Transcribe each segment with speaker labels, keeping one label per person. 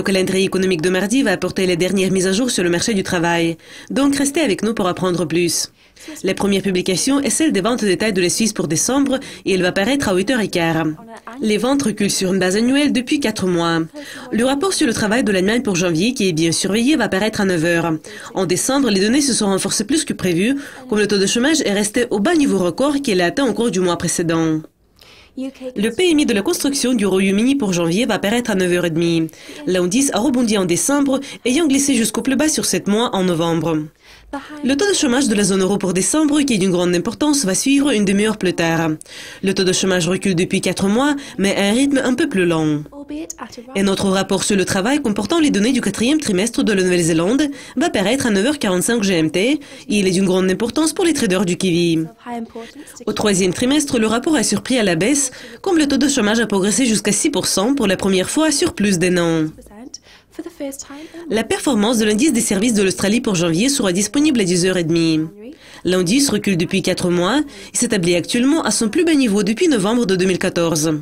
Speaker 1: Le calendrier économique de mardi va apporter les dernières mises à jour sur le marché du travail. Donc restez avec nous pour apprendre plus. La première publication est celle des ventes détail de la Suisse pour décembre et elle va paraître à 8h15. Les ventes reculent sur une base annuelle depuis 4 mois. Le rapport sur le travail de l'Allemagne pour janvier, qui est bien surveillé, va paraître à 9h. En décembre, les données se sont renforcées plus que prévu, comme le taux de chômage est resté au bas niveau record qu'il a atteint au cours du mois précédent. Le PMI de la construction du Royaume-Uni pour janvier va paraître à 9h30. L'indice a rebondi en décembre, ayant glissé jusqu'au plus bas sur 7 mois en novembre. Le taux de chômage de la zone euro pour décembre, qui est d'une grande importance, va suivre une demi-heure plus tard. Le taux de chômage recule depuis 4 mois, mais à un rythme un peu plus lent. Et notre rapport sur le travail comportant les données du 4e trimestre de la Nouvelle-Zélande va paraître à 9h45 GMT et il est d'une grande importance pour les traders du kiwi. Au 3e trimestre, le rapport a surpris à la baisse, comme le taux de chômage a progressé jusqu'à 6% pour la première fois sur plus d'un an. La performance de l'indice des services de l'Australie pour janvier sera disponible à 10h30. L'indice recule depuis 4 mois et s'établit actuellement à son plus bas niveau depuis novembre de 2014.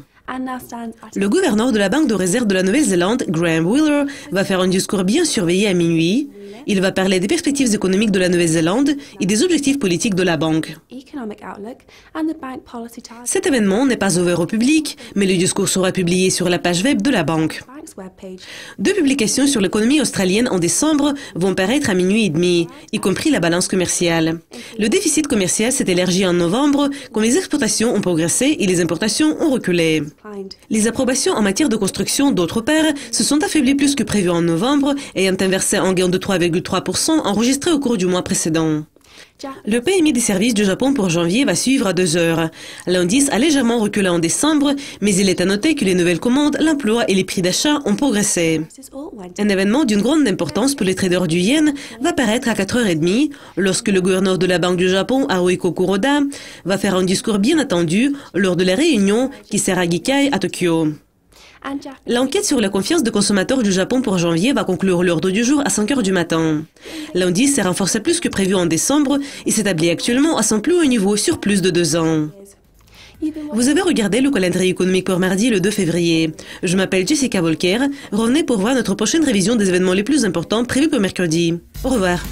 Speaker 1: Le gouverneur de la Banque de réserve de la Nouvelle-Zélande, Graham Wheeler, va faire un discours bien surveillé à minuit. Il va parler des perspectives économiques de la Nouvelle-Zélande et des objectifs politiques de la banque. Cet événement n'est pas ouvert au public, mais le discours sera publié sur la page web de la banque. 2 publications sur l'économie australienne en décembre vont paraître à minuit et demi, y compris la balance commerciale. Le déficit commercial s'est élargi en novembre, quand les exportations ont progressé et les importations ont reculé. Les approbations en matière de construction, d'autre part, se sont affaiblies plus que prévu en novembre, ayant inversé un gain de 3,3% enregistré au cours du mois précédent. Le PMI des services du Japon pour janvier va suivre à 2h. L'indice a légèrement reculé en décembre, mais il est à noter que les nouvelles commandes, l'emploi et les prix d'achat ont progressé. Un événement d'une grande importance pour les traders du yen va paraître à 4h30, lorsque le gouverneur de la Banque du Japon, Haruhiko Kuroda, va faire un discours bien attendu lors de la réunion Kisaragi-kai à Tokyo. L'enquête sur la confiance des consommateurs du Japon pour janvier va conclure l'ordre du jour à 5h du matin. L'indice s'est renforcé plus que prévu en décembre et s'établit actuellement à son plus haut niveau sur plus de 2 ans. Vous avez regardé le calendrier économique pour mardi le 2 février. Je m'appelle Jessica Volker. Revenez pour voir notre prochaine révision des événements les plus importants prévus pour mercredi. Au revoir.